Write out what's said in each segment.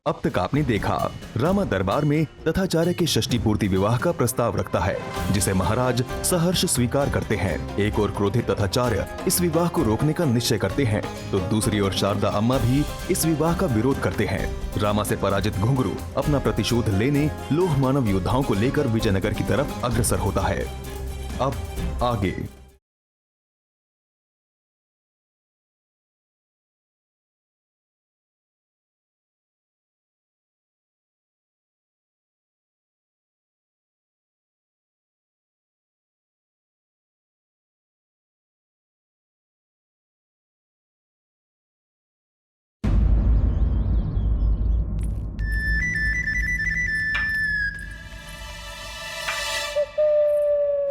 अब तक आपने देखा, रामा दरबार में तथाचार्य के षष्ठी पूर्ति विवाह का प्रस्ताव रखता है, जिसे महाराज सहर्ष स्वीकार करते हैं। एक और क्रोधित तथाचार्य इस विवाह को रोकने का निश्चय करते हैं, तो दूसरी ओर शारदा अम्मा भी इस विवाह का विरोध करते हैं। रामा से पराजित घुंघरू अपना प्रतिशोध लेने लोह मानव योद्धाओं को लेकर विजयनगर की तरफ अग्रसर होता है। अब आगे।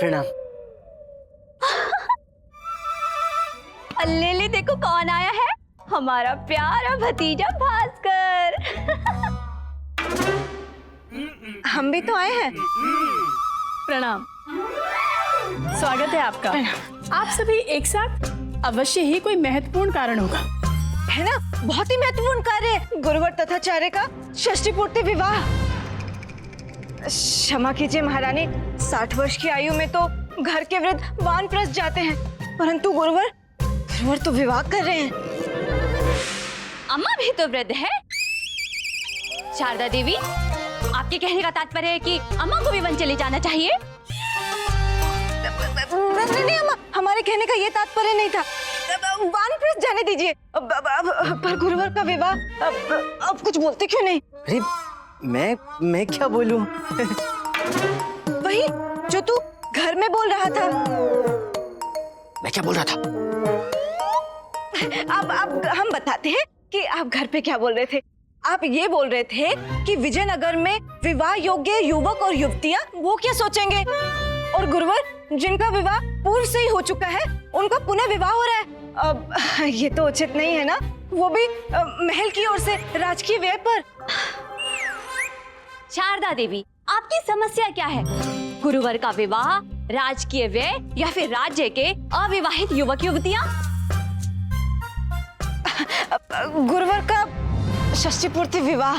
प्रणाम। अल्ले देखो कौन आया है, हमारा प्यारा भतीजा भास्कर। हम भी तो आए हैं। प्रणाम, स्वागत है आपका। आप सभी एक साथ, अवश्य ही कोई महत्वपूर्ण कारण होगा, है ना? बहुत ही महत्वपूर्ण कार्य है, गुरुवर तथाचार्य का षष्ठी पूर्ति विवाह। क्षमा कीजिए महारानी, 60 वर्ष की आयु में तो घर के वृद्ध वानप्रस्थ जाते हैं, परंतु गुरुवर तो विवाह कर रहे हैं। अम्मा भी तो वृद्ध है। शारदा देवी, आपके कहने का तात्पर्य है कि अम्मा को भी वन चले जाना चाहिए? नहीं अम्मा, हमारे कहने का ये तात्पर्य नहीं था। वानप्रस्थ जाने दीजिए। पर गुरुवर का विवाह, अब कुछ बोलते क्यों नहीं? अरे मैं क्या बोलूं? वही जो तू घर में बोल रहा था। मैं क्या बोल रहा था? अब हम बताते हैं कि आप घर पे क्या बोल रहे थे। आप ये बोल रहे थे कि विजयनगर में विवाह योग्य युवक और युवतियां वो क्या सोचेंगे, और गुरुवर जिनका विवाह पूर्व से ही हो चुका है उनका पुनः विवाह हो रहा है। अब ये तो उचित नहीं है ना, वो भी महल की ओर से राजकीय व्यय पर। शारदा देवी, आपकी समस्या क्या है? गुरुवर का विवाह, राजकीय व्यय या फिर राज्य के अविवाहित युवक युवतियां? गुरुवर का षष्ठी पूर्ति विवाह,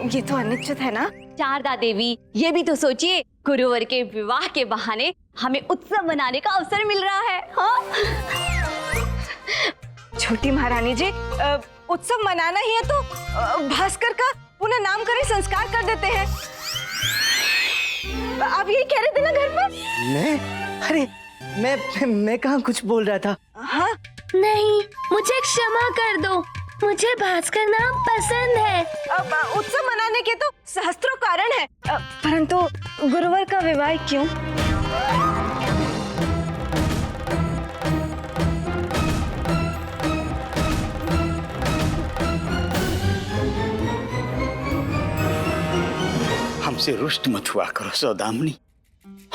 ये तो अनिश्चित है ना? शारदा देवी, ये भी तो सोचिए, गुरुवर के विवाह के बहाने हमें उत्सव मनाने का अवसर मिल रहा है। हाँ? छोटी महारानी जी, उत्सव मनाना ही है तो भास्कर का पुनः नामकरण संस्कार कर देते हैं। आप यही कह रहे थे ना घर पर? अरे मैं कहाँ कुछ बोल रहा था। हाँ? नहीं, मुझे क्षमा कर दो, मुझे भास्कर नाम पसंद है। उत्सव मनाने के तो सहस्त्रों कारण है, परंतु गुरुवर का विवाह क्यों? हमसे रुष्ट मत हुआ करो सौदामिनी,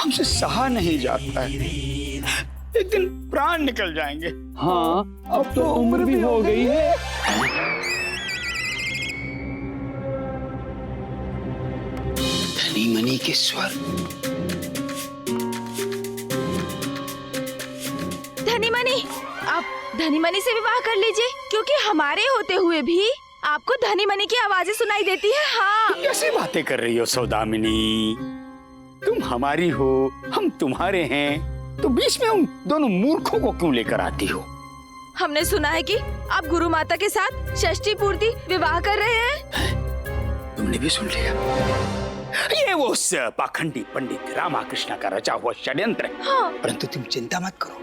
हमसे सहा नहीं जाता है। एक दिन प्राण निकल जाएंगे। हाँ, अब तो उम्र भी हो गई है। धनी मनी के स्वर। धनी मनी, आप धनी मनी से विवाह कर लीजिए, क्योंकि हमारे होते हुए भी आपको धनी मनी की आवाजें सुनाई देती है। हाँ, कैसी बातें कर रही हो सौदामिनी? तुम हमारी हो, हम तुम्हारे हैं, तो बीच में उन दोनों मूर्खों को क्यों लेकर आती हो? हमने सुना है कि आप गुरु माता के साथ षष्ठी पूर्ति विवाह कर रहे हैं। तुमने भी सुन लिया? ये वो उस पाखंडी पंडित रामाकृष्ण का रचा हुआ षड्यंत्र है। हाँ। परंतु तुम चिंता मत करो,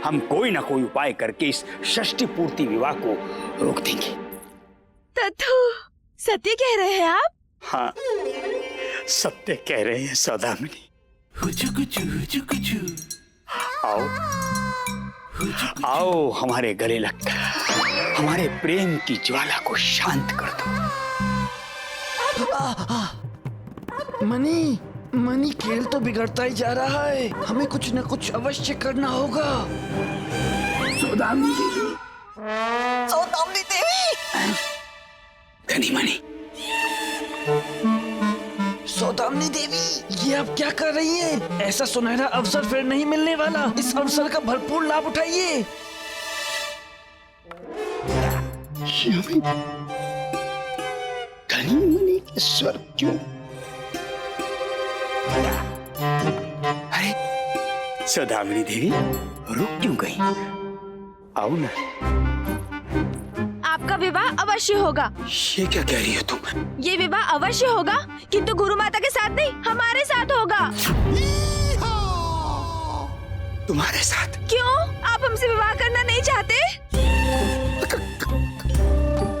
हम कोई ना कोई उपाय करके इस षष्ठी पूर्ति विवाह को रोक देंगे। तथु, सत्य कह रहे हैं आप? हाँ, सत्य कह रहे हैं सौदामिनी। आओ आओ, हमारे गले लगकर हमारे प्रेम की ज्वाला को शांत कर दो। मनी खेल तो बिगड़ता ही जा रहा है, हमें कुछ न कुछ अवश्य करना होगा। सौदामिनी देवी, धनी मनी, सौदामिनी देवी, ये आप क्या कर रही हैं? ऐसा सुनहरा अवसर फिर नहीं मिलने वाला, इस अवसर का भरपूर लाभ उठाइए। ये स्वर क्यों? अरे सौदामिनी देवी, रुक क्यों गई? आओ ना। आपका विवाह अवश्य होगा। ये क्या कह रही हो तुम? ये विवाह अवश्य होगा, किंतु गुरु माता के साथ नहीं, हमारे साथ होगा। तुम्हारे साथ? क्यों? आप हमसे विवाह करना नहीं चाहते?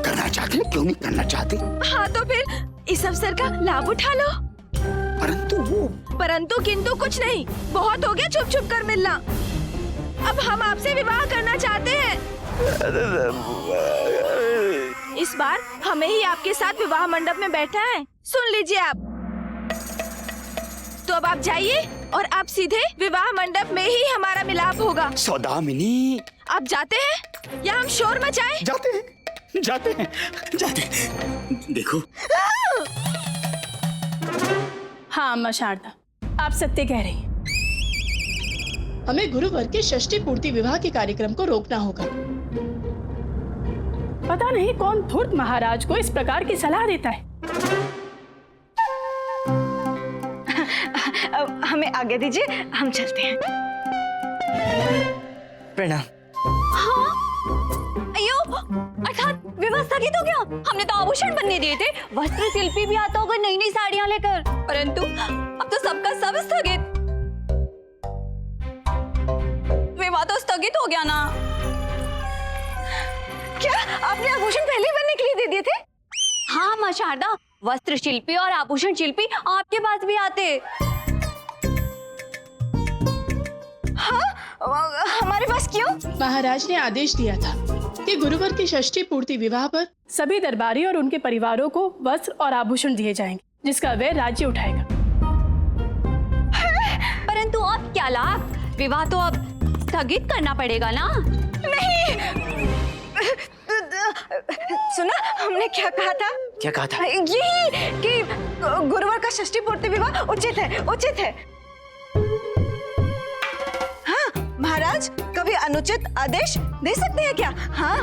करना चाहते? क्यों नहीं करना चाहते? हाँ तो फिर इस अवसर का लाभ उठा लो। परंतु किंतु कुछ नहीं, बहुत हो गया छुप छुप कर मिलना। अब हम आपसे विवाह करना चाहते हैं। इस बार हमें ही आपके साथ विवाह मंडप में बैठा है, सुन लीजिए आप। तो अब आप जाइए और आप सीधे विवाह मंडप में ही हमारा मिलाप होगा। सौदामिनी, आप जाते हैं या हम शोर मचाएं? जाते हैं, जाते हैं, जाते हैं। देखो। हाँ अम्मा शारदा, आप सत्य कह रही हैं। हमें गुरुवर के षष्ठी पूर्ति विवाह के कार्यक्रम को रोकना होगा। पता नहीं कौन धूर्त महाराज को इस प्रकार की सलाह देता है। हमें आगे दीजिए, हम चलते हैं। प्रणाम। अयो, अर्थात विवाह स्थगित हो गया। हमने तो आभूषण बनने दिए थे, वस्त्र शिल्पी भी आता होगा नई नई साड़ियां लेकर, परंतु अब तो सबका सब स्थगित। विवाह तो स्थगित हो गया ना। क्या आपने आभूषण पहले ही बनने के लिए दे दिए थे? हाँ माँ शारदा, वस्त्र शिल्पी और आभूषण शिल्पी आपके पास भी आते। हाँ, हमारे पास क्यों? महाराज ने आदेश दिया था कि गुरुवर की षष्ठी पूर्ति विवाह पर सभी दरबारी और उनके परिवारों को वस्त्र और आभूषण दिए जाएंगे, जिसका व्यय राज्य उठाएगा। परंतु अब क्या लाभ? विवाह तो अब स्थगित करना पड़ेगा ना। नहीं, सुना हमने क्या कहा था? क्या कहा था? यही कि गुरुवर का षष्ठी पूर्ति विवाह उचित है, उचित है। हाँ महाराज, कभी अनुचित आदेश दे सकते हैं क्या? हाँ।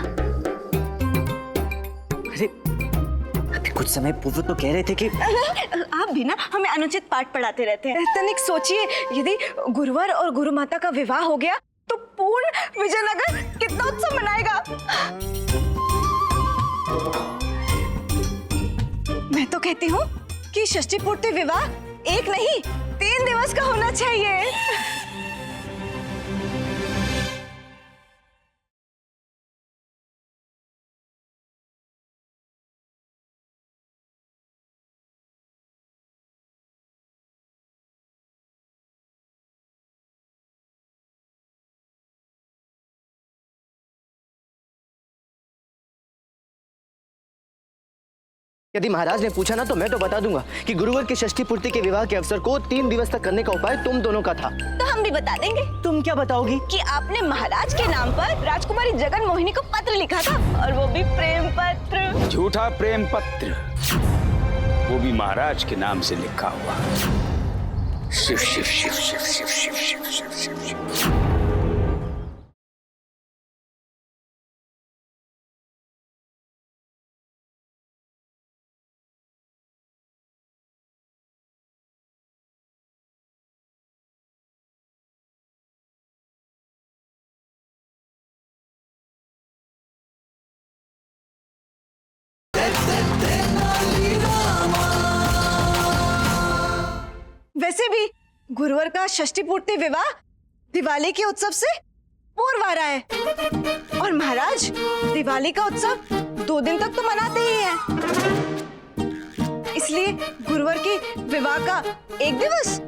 अरे कुछ समय पूर्व तो कह रहे थे कि आप भी ना हमें अनुचित पाठ पढ़ाते रहते हैं। तनिक सोचिए, यदि गुरुवर और गुरु माता का विवाह हो गया तो पूर्ण विजयनगर कितना उत्सव मनाएगा। मैं तो कहती हूँ कि षष्ठी पूर्ति विवाह 1 नहीं 3 दिवस का होना चाहिए। यदि महाराज ने पूछा ना तो मैं तो बता दूंगा कि गुरुवर की षष्ठी पूर्ति के विवाह के अवसर को 3 दिवस तक करने का उपाय तुम दोनों का था। तो हम भी बता देंगे। तुम क्या बताओगी? कि आपने महाराज के नाम पर राजकुमारी जगन मोहिनी को पत्र लिखा था, और वो भी प्रेम पत्र। झूठा प्रेम पत्र, वो भी महाराज के नाम से लिखा हुआ। शिव शिव शिव शिव शिव शिव शिव शिव शिव शिव। वैसे भी गुरुवर का षष्ठी पूर्ति विवाह दिवाली के उत्सव से पूर्व आ रहा है, और महाराज दिवाली का उत्सव 2 दिन तक तो मनाते ही हैं। इसलिए गुरुवर की विवाह का 1 दिवस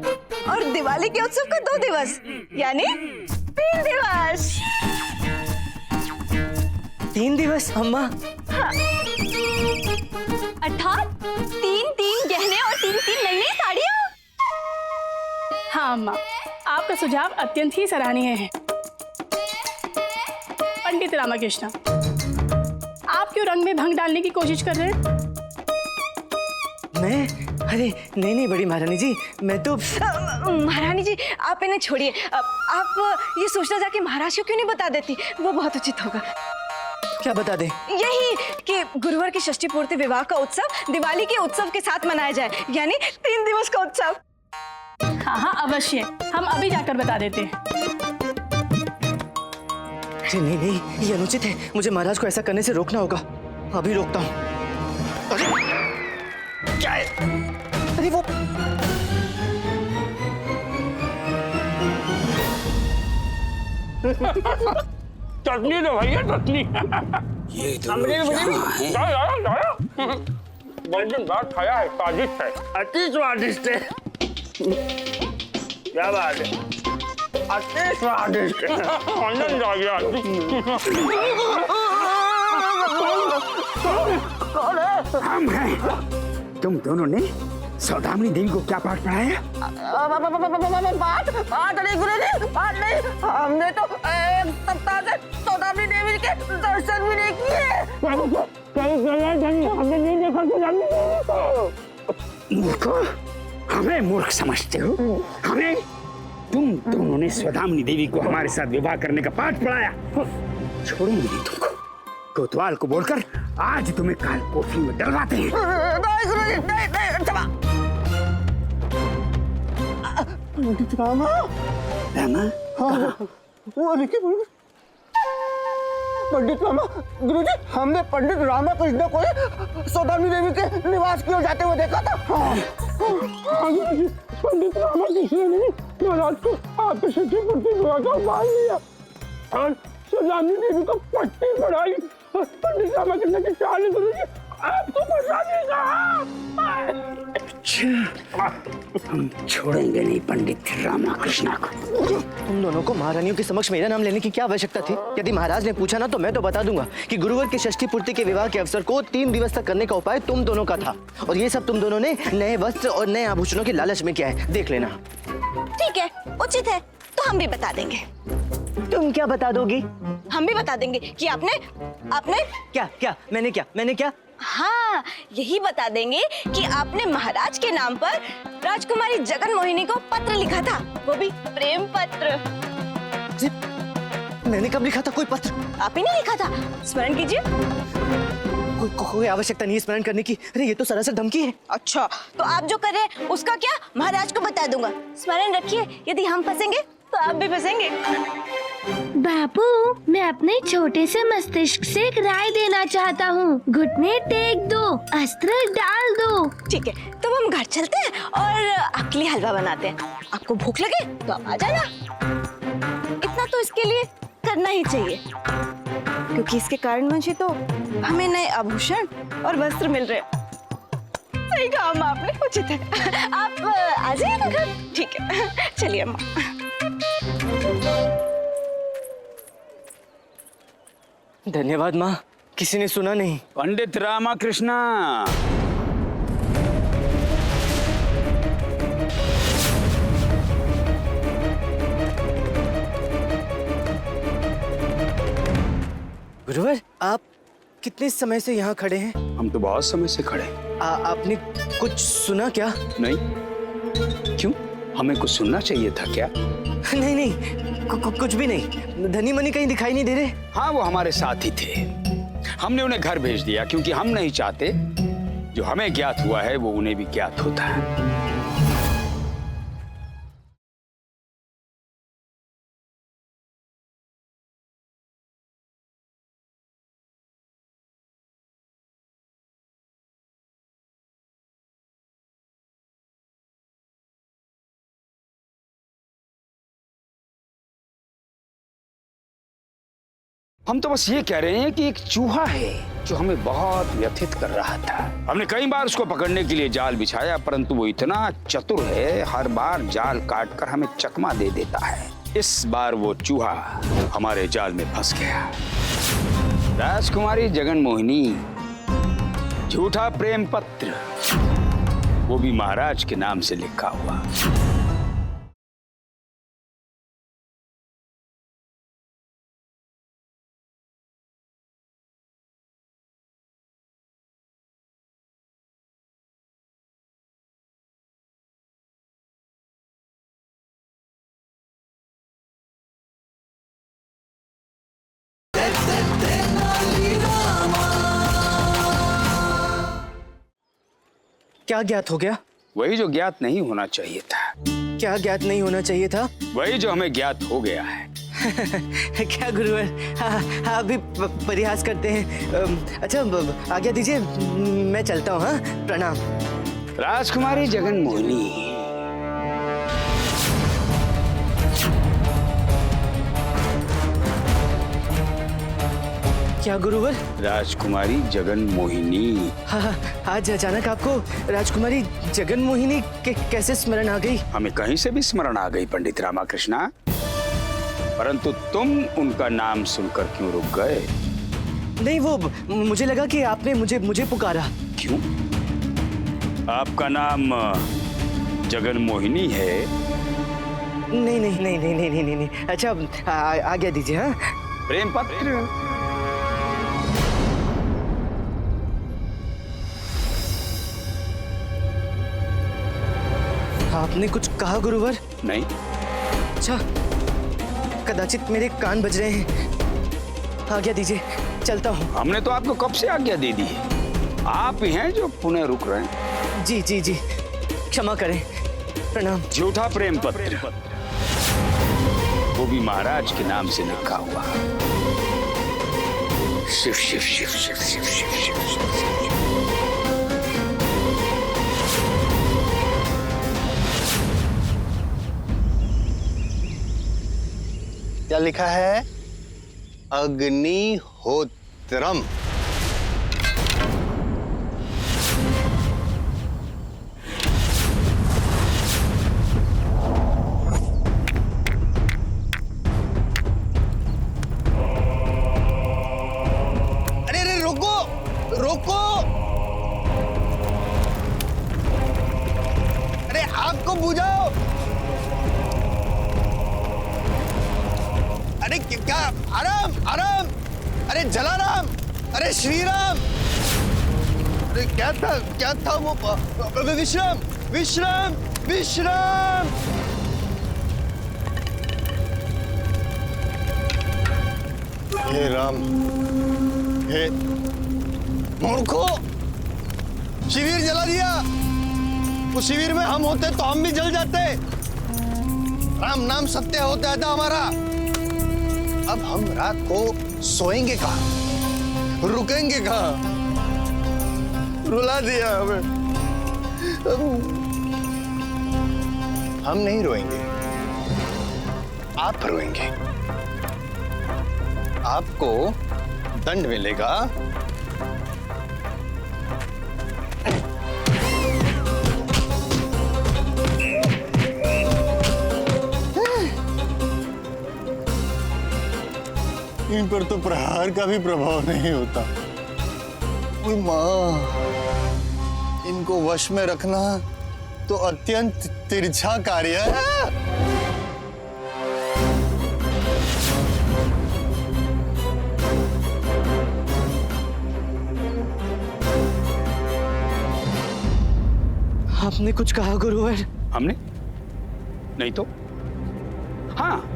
और दिवाली के उत्सव का 2 दिवस, यानी 3 दिवस। 3 दिवस अम्मा? हाँ। अर्थात 3 गहने और 3 नई नई साड़ियाँ। हाँ अम्मा, आपका सुझाव अत्यंत ही सराहनीय है। पंडित रामकृष्ण, आप क्यों रंग में भंग डालने की कोशिश कर रहे हैं? मैं? अरे नहीं बड़ी महारानी जी, मैं तो महारानी जी आप इन्हें छोड़िए। आप ये सोचना जाके महाराज को क्यों नहीं बता देती, वो बहुत उचित होगा। क्या बता दे? यही कि गुरुवर की षष्ठी पूर्ति विवाह का उत्सव दिवाली के उत्सव के साथ मनाया जाए, यानी 3 दिवस का उत्सव। हाँ हाँ अवश्य, हम अभी जाकर बता देते हैं। नहीं नहीं, ये अनुचित है। मुझे महाराज को ऐसा करने से रोकना होगा। अभी रोकता हूँ। अरे क्या है? अरे वो चटनी तो भैया, चटनी। ये तो बड़ी बात खाया है, स्वादिष्ट है, अति स्वादिष्ट है। क्या बात है, अति स्वादिष्ट है। आनंद आ गया। हम हैं। तुम दोनों ने सौदामिनी देवी को क्या पाठ पढ़ाया? पाठ नहीं गुरुजी, पाठ नहीं। हमने तो एक सप्ताह से सौदामिनी देवी के दर्शन भी नहीं किए। मूर्खो, हमें मूर्ख समझते हो? हमें? तुम दोनों ने सौदामिनी देवी को हमारे साथ विवाह करने का पाठ पढ़ाया। छोड़ेंगे नहीं तुमको। कोतवाल को बोलकर आज तुम्हें काल कोठरी में डलवाते हैं। नहीं गुरुजी, नहीं नहीं, क्षमा। रामा? रामा? वो देखिए पंडित रामा। गुरुजी, हमने पंडित रामा कृष्ण को सौदामिनी देवी के निवास की ओर जाते हुए देखा था। पंडित रामा कृष्ण ने महाराज को आपके षष्ठी पूर्ति विवाह का उपहार दिया और सौदामिनी देवी को पट्टी पढ़ाई। पंडित रामा कृष्ण की चाल गुरुजी आपको पढ़ा देगा। हम छोड़ेंगे नहीं पंडित रामा कृष्ण को। तुम दोनों को महारानियों के समक्ष मेरा नाम लेने की क्या आवश्यकता थी? यदि महाराज ने पूछा ना तो मैं तो बता दूंगा कि गुरुवर की षष्ठी पूर्ति के विवाह के अवसर को 3 दिवस तक करने का उपाय तुम दोनों का था, और ये सब तुम दोनों ने नए वस्त्र और नए आभूषणों के लालच में किया है। देख लेना। ठीक है, उचित है, तो हम भी बता देंगे। तुम क्या बता दोगी? हम भी बता देंगे कि आपने क्या मैंने क्या? हाँ, यही बता देंगे कि आपने महाराज के नाम पर राजकुमारी जगन मोहिनी को पत्र लिखा था, वो भी प्रेम पत्र। मैंने कब लिखा था कोई पत्र? आप ही ने लिखा था, स्मरण कीजिए। कोई आवश्यकता नहीं है स्मरण करने की। अरे ये तो सरासर धमकी है। अच्छा, तो आप जो कर रहे हैं उसका क्या महाराज को बता दूंगा। स्मरण रखिए, यदि हम फंसेंगे तो आप भी फंसेंगे। बापू, मैं अपने छोटे से मस्तिष्क से एक राय देना चाहता हूँ। घुटने टेक दो, अस्त्र डाल दो। ठीक है, तो हम घर चलते हैं और आपके लिए हलवा बनाते हैं। आपको भूख लगे तो आप आ जाना। इतना तो इसके लिए करना ही चाहिए, क्योंकि इसके कारण मुझे तो हमें नए आभूषण और वस्त्र मिल रहे हैं। सही कहा अम्मा आपने, उचित है। आप आ जाइएगा घर। ठीक है, चलिए अम्मा। धन्यवाद माँ, किसी ने सुना नहीं। पंडित रामाकृष्ण, गुरुवर, आप कितने समय से यहाँ खड़े हैं? हम तो बहुत समय से खड़े। आपने कुछ सुना क्या? नहीं। क्यों, हमें कुछ सुनना चाहिए था क्या? नहीं, कुछ भी नहीं। धनी मनी कहीं दिखाई नहीं दे रहे। हाँ, वो हमारे साथ ही थे। हमने उन्हें घर भेज दिया क्योंकि हम नहीं चाहते जो हमें ज्ञात हुआ है वो उन्हें भी ज्ञात होता है। हम तो बस ये कह रहे हैं कि एक चूहा है जो हमें बहुत व्यथित कर रहा था। हमने कई बार उसको पकड़ने के लिए जाल बिछाया, परंतु वो इतना चतुर है, हर बार जाल काटकर हमें चकमा दे देता है। इस बार वो चूहा हमारे जाल में फंस गया। राजकुमारी जगन मोहिनी, झूठा प्रेम पत्र, वो भी महाराज के नाम से लिखा हुआ। क्या ज्ञात हो गया? वही जो ज्ञात नहीं होना चाहिए था। क्या ज्ञात नहीं होना चाहिए था? वही जो हमें ज्ञात हो गया है। क्या गुरुवर, हाँ अभी परिहास करते हैं। अच्छा आज्ञा दीजिए, मैं चलता हूँ। हाँ प्रणाम। राजकुमारी जगन मोहिनी, क्या गुरुवर? राजकुमारी जगन मोहिनी। हाँ, आज अचानक आपको राजकुमारी जगन मोहिनी कैसे स्मरण आ गई? हमें कहीं से भी स्मरण आ गई पंडित रामाकृष्णा, परंतु तुम उनका नाम सुनकर क्यों रुक गए? नहीं, वो मुझे लगा कि आपने मुझे पुकारा। क्यों? आपका नाम जगन मोहिनी है? नहीं नहीं नहीं नहीं नहीं नहीं नहीं। अच्छा आज्ञा दीजिए। हाँ प्रेम पत्र। आपने कुछ कहा गुरुवर? नहीं। अच्छा, कदाचित मेरे कान बज रहे हैं। आज्ञा दीजिए, चलता हूँ। हमने तो आपको कब से आज्ञा दे दी है, आप ही हैं जो पुनः रुक रहे हैं। जी जी जी, क्षमा करें, प्रणाम। झूठा प्रेम पत्र, वो भी महाराज के नाम से लिखा हुआ। शिव शिव शिव शिव शिव शिव शिव शिव। क्या लिखा है? अग्निहोत्रम। अरे अरे रोको रोको, अरे आग को बुझाओ। अरे क्या? आराम आराम, अरे जलाराम, अरे श्री राम। अरे क्या था वो? विश्राम विश्राम विश्राम। हे राम, हे मूर्खों, शिविर जला दिया। उस शिविर में हम होते तो हम भी जल जाते। राम नाम सत्य होता था हमारा। अब हम रात को सोएंगे कहाँ, रुकेंगे कहाँ? रुला दिया हमें। हम नहीं रोएंगे, आप रोएंगे। आपको दंड मिलेगा। इन पर तो प्रहार का भी प्रभाव नहीं होता। ओए माँ, इनको वश में रखना तो अत्यंत तिरछा कार्य है। आपने कुछ कहा गुरुवर? हमने नहीं तो। हाँ,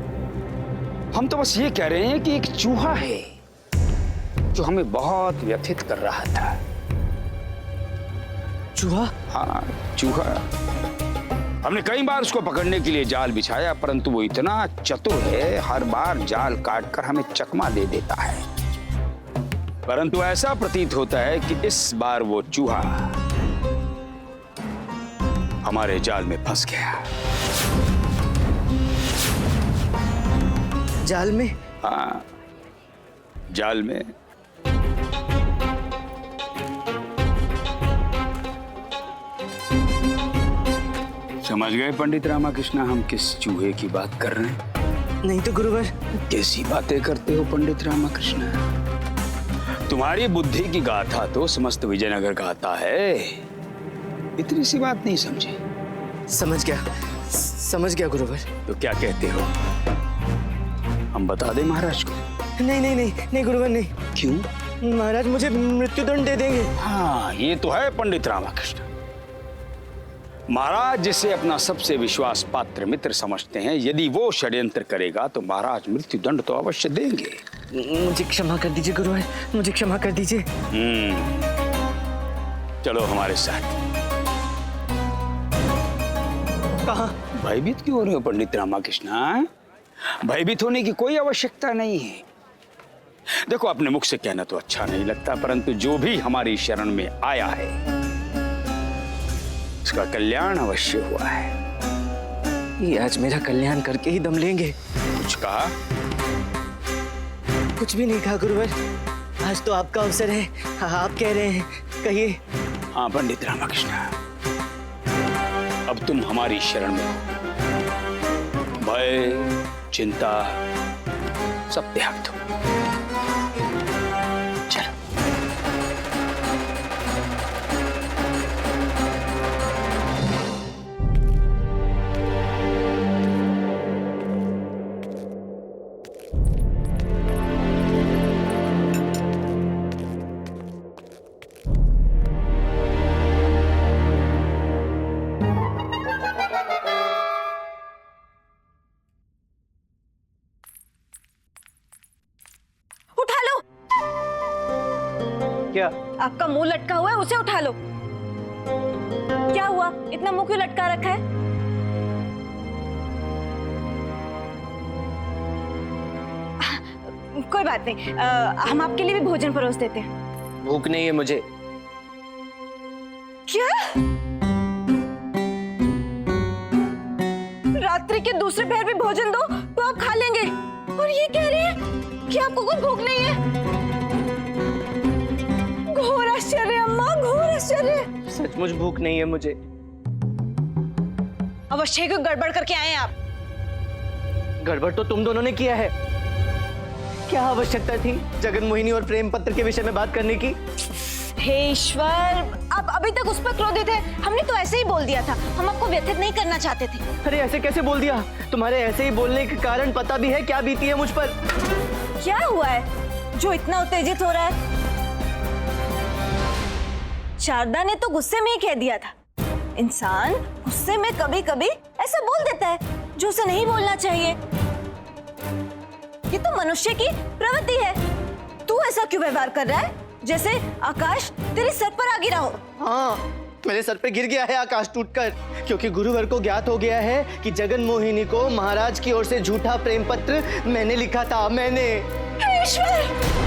हम तो बस ये कह रहे हैं कि एक चूहा है जो हमें बहुत व्यथित कर रहा था। चूहा? हाँ चूहा। हमने कई बार उसको पकड़ने के लिए जाल बिछाया, परंतु वो इतना चतुर है, हर बार जाल काटकर हमें चकमा दे देता है। परंतु ऐसा प्रतीत होता है कि इस बार वो चूहा हमारे जाल में फंस गया। जाल में? हाँ, जाल में। समझ गए पंडित रामाकृष्ण हम किस चूहे की बात कर रहे हैं? नहीं तो गुरुवर। कैसी बातें करते हो पंडित रामाकृष्ण? तुम्हारी बुद्धि की गाथा तो समस्त विजयनगर गाता है, इतनी सी बात नहीं समझे? समझ गया गुरुवर। तो क्या कहते हो, हम बता दें महाराज को? नहीं नहीं नहीं नहीं गुरुवर नहीं। क्यों? महाराज मुझे मृत्युदंड दे देंगे। हाँ, ये तो है पंडित रामाकृष्ण। महाराज जिसे अपना सबसे विश्वास पात्र मित्र समझते हैं, यदि वो षड्यंत्र करेगा तो महाराज मृत्युदंड तो अवश्य देंगे। मुझे क्षमा कर दीजिए गुरुवर, मुझे क्षमा कर दीजिए। चलो हमारे साथ। कहाँ? भयभीत क्यों हो रहे हो पंडित रामाकृष्ण? भयभीत होने की कोई आवश्यकता नहीं है। देखो, अपने मुख से कहना तो अच्छा नहीं लगता, परंतु जो भी हमारी शरण में आया है उसका कल्याण अवश्य हुआ है। ये आज मेरा कल्याण करके ही दम लेंगे। कुछ कहा? कुछ भी नहीं कहा गुरुवर, आज तो आपका अवसर है। हाँ, आप कह रहे हैं, कहिए। हाँ पंडित रामाकृष्ण, अब तुम हमारी शरण में हो। भय, चिंता सब त्याग दो। चलो। उठा लो। क्या? आपका मुंह लटका हुआ है, उसे उठा लो। क्या हुआ, इतना मुंह क्यों लटका रखा है? कोई बात नहीं, हम आपके लिए भी भोजन परोस देते हैं। भूख नहीं है मुझे। क्या? रात्रि के दूसरे पहर भी भोजन दो तो आप खा लेंगे, और ये कह रहे हैं कि आपको कुछ भूख नहीं है। घोर आश्चर्य अम्मा, घोर आश्चर्य। सचमुच भूख नहीं है मुझे। अवश्य क्यों गड़बड़ करके आए हैं आप? गड़बड़ तो तुम दोनों ने किया है। क्या आवश्यकता थी जगन मोहिनी और प्रेम पत्र के विषय में बात करने की? हे ईश्वर, आप अभी तक उस पर क्रोधित हैं। हमने तो ऐसे ही बोल दिया था, हम आपको व्यथित नहीं करना चाहते थे। अरे ऐसे कैसे बोल दिया? तुम्हारे ऐसे ही बोलने के कारण पता भी है क्या बीती है मुझ पर। क्या हुआ है जो इतना उत्तेजित हो रहा है? शारदा ने तो गुस्से में ही कह दिया था। इंसान गुस्से में कभी कभी ऐसा बोल देता है जो उसे नहीं बोलना चाहिए। ये तो मनुष्य की प्रवृत्ति है। तू ऐसा क्यों व्यवहार कर रहा है जैसे आकाश तेरे सर पर आ गिरा हो? हाँ, मेरे सर पे गिर गया है आकाश टूटकर, क्योंकि गुरुवर को ज्ञात हो गया है कि जगन मोहिनी को महाराज की ओर से झूठा प्रेम पत्र मैंने लिखा था। मैंने। हे ईश्वर!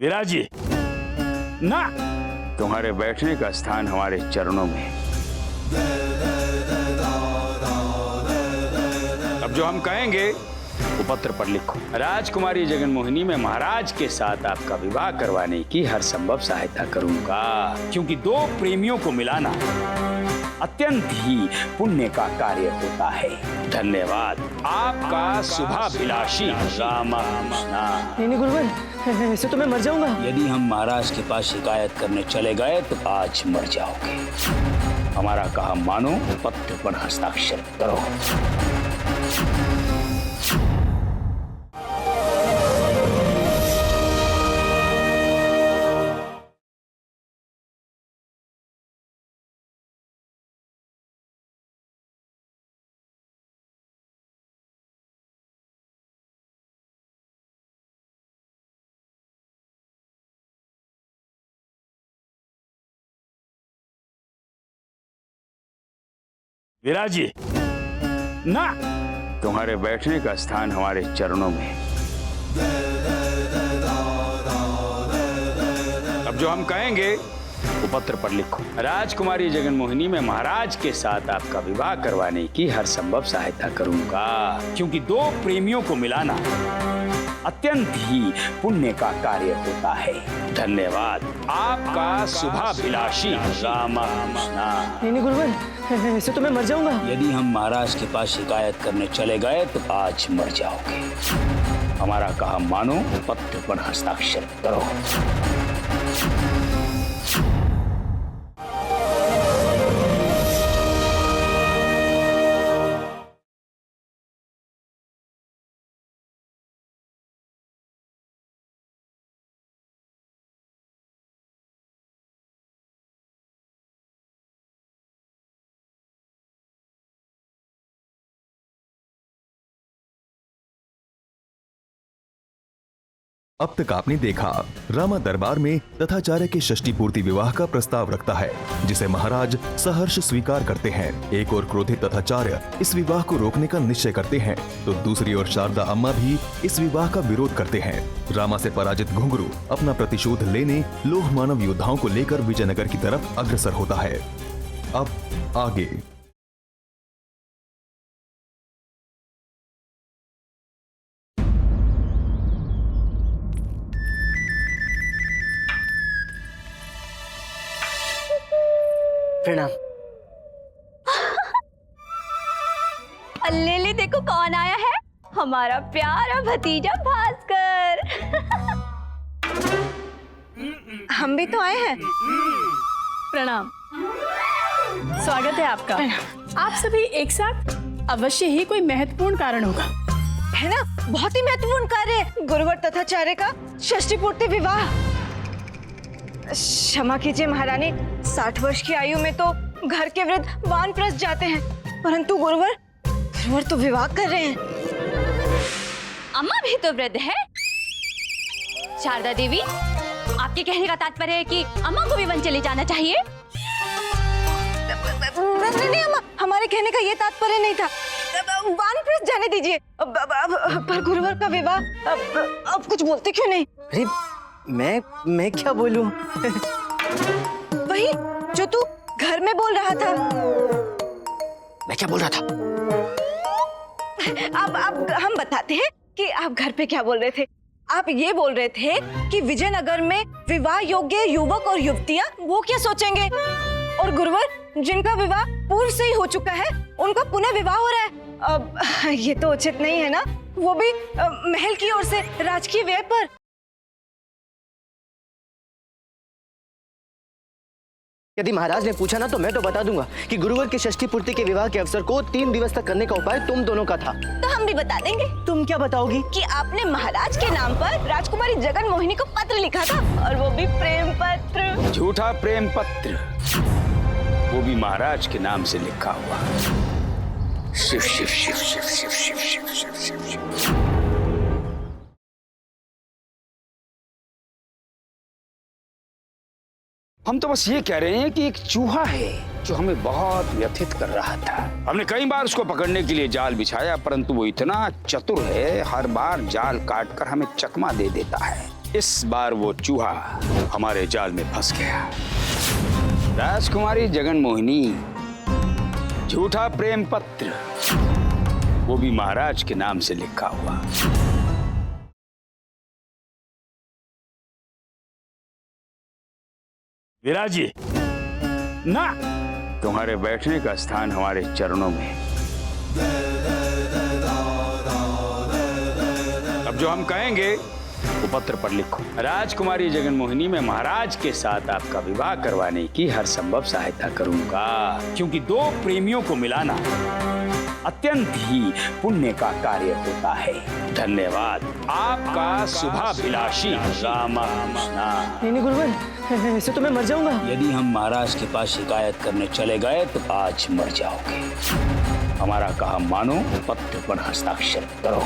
विराजिए ना, तुम्हारे बैठने का स्थान हमारे चरणों में है। अब जो हम कहेंगे वो पत्र पर लिखो। राजकुमारी जगन मोहिनी में महाराज के साथ आपका विवाह करवाने की हर संभव सहायता करूंगा, क्योंकि दो प्रेमियों को मिलाना अत्यंत ही पुण्य का कार्य होता है। धन्यवाद। आपका शुभाभिलाषी रामाकृष्ण। नहीं गुरुवर, ऐसे तो मैं मर जाऊंगा। यदि हम महाराज के पास शिकायत करने चले गए तो आज मर जाओगे। हमारा कहा मानो, पत्र पर हस्ताक्षर करो। विराजी ना, तुम्हारे बैठने का स्थान हमारे चरणों में। अब जो हम कहेंगे वो पत्र पर लिखो। राजकुमारी जगनमोहिनी, मैं महाराज के साथ आपका विवाह करवाने की हर संभव सहायता करूंगा, क्योंकि दो प्रेमियों को मिलाना अत्यंत ही पुण्य का कार्य होता है। धन्यवाद। आपका शुभाभिलाषी रामाकृष्णा। नहीं गुरुवर, ऐसे तो मैं मर जाऊंगा। यदि हम महाराज के पास शिकायत करने चले गए तो आज मर जाओगे। हमारा कहा मानो, पत्र पर हस्ताक्षर करो। अब तक आपने देखा रामा दरबार में तथाचार्य के षष्ठी पूर्ति विवाह का प्रस्ताव रखता है, जिसे महाराज सहर्ष स्वीकार करते हैं। एक और क्रोधित तथाचार्य इस विवाह को रोकने का निश्चय करते हैं, तो दूसरी ओर शारदा अम्मा भी इस विवाह का विरोध करते हैं। रामा से पराजित घुंघरू अपना प्रतिशोध लेने लोह मानव योद्धाओं को लेकर विजयनगर की तरफ अग्रसर होता है। अब आगे। प्रणाम। अल्ले देखो कौन आया है, हमारा प्यारा भतीजा भास्कर। हम भी तो आए हैं। प्रणाम, स्वागत है आपका। आप सभी एक साथ, अवश्य ही कोई महत्वपूर्ण कारण होगा, है ना? बहुत ही महत्वपूर्ण कार्य है, गुरुवर तथाचार्य का षष्ठी पूर्ति विवाह। क्षमा कीजिए महारानी, 60 वर्ष की आयु में तो घर के वृद्ध वानप्रस्थ जाते हैं, परंतु गुरुवर तो विवाह कर रहे हैं। अम्मा भी तो वृद्ध है। शारदा देवी, आपके कहने का तात्पर्य है कि अम्मा को भी वन चले जाना चाहिए? नहीं अम्मा, हमारे कहने का ये तात्पर्य नहीं था। वानप्रस्थ जाने दीजिए। पर गुरुवर का विवाह, अब कुछ बोलते क्यों नहीं? अरे मैं क्या बोलूं? वही जो तू घर में बोल रहा था। मैं क्या बोल रहा था? अब हम बताते हैं कि आप घर पे क्या बोल रहे थे। आप ये बोल रहे थे कि विजयनगर में विवाह योग्य युवक और युवतियां वो क्या सोचेंगे, और गुरुवर जिनका विवाह पूर्व से ही हो चुका है उनका पुनः विवाह हो रहा है। अब ये तो उचित नहीं है ना, वो भी महल की ओर से राजकीय व्यय पर। यदि महाराज ने पूछा ना तो मैं तो बता दूंगा कि गुरुवर की षष्ठी पूर्ति के विवाह के अवसर को 3 दिवस तक करने का उपाय तुम दोनों का था। तो हम भी बता देंगे। तुम क्या बताओगी? कि आपने महाराज के नाम पर राजकुमारी जगनमोहिनी को पत्र लिखा था, और वो भी प्रेम पत्र। झूठा प्रेम पत्र, वो भी महाराज के नाम से लिखा हुआ। शिव शिव शिव शिव शिव शिव शिव शिव शिव शिव। हम तो बस ये कह रहे हैं कि एक चूहा है जो हमें बहुत व्यथित कर रहा था। हमने कई बार उसको पकड़ने के लिए जाल बिछाया, परंतु वो इतना चतुर है, हर बार जाल काटकर हमें चकमा दे देता है। इस बार वो चूहा हमारे जाल में फंस गया। राजकुमारी जगनमोहिनी, झूठा प्रेम पत्र, वो भी महाराज के नाम से लिखा हुआ। विराजी ना, तुम्हारे बैठने का स्थान हमारे चरणों में। अब जो हम कहेंगे वो पत्र पर लिखो। राजकुमारी जगनमोहिनी, मैं महाराज के साथ आपका विवाह करवाने की हर संभव सहायता करूंगा, क्योंकि दो प्रेमियों को मिलाना अत्यंत ही पुण्य का कार्य होता है। धन्यवाद। आपका शुभाभिलाषी रामाकृष्णा। नहीं गुरुवर, ऐसे तो मैं मर जाऊंगा। यदि हम महाराज के पास शिकायत करने चले गए तो आज मर जाओगे। हमारा कहा मानो, पत्र पर हस्ताक्षर करो।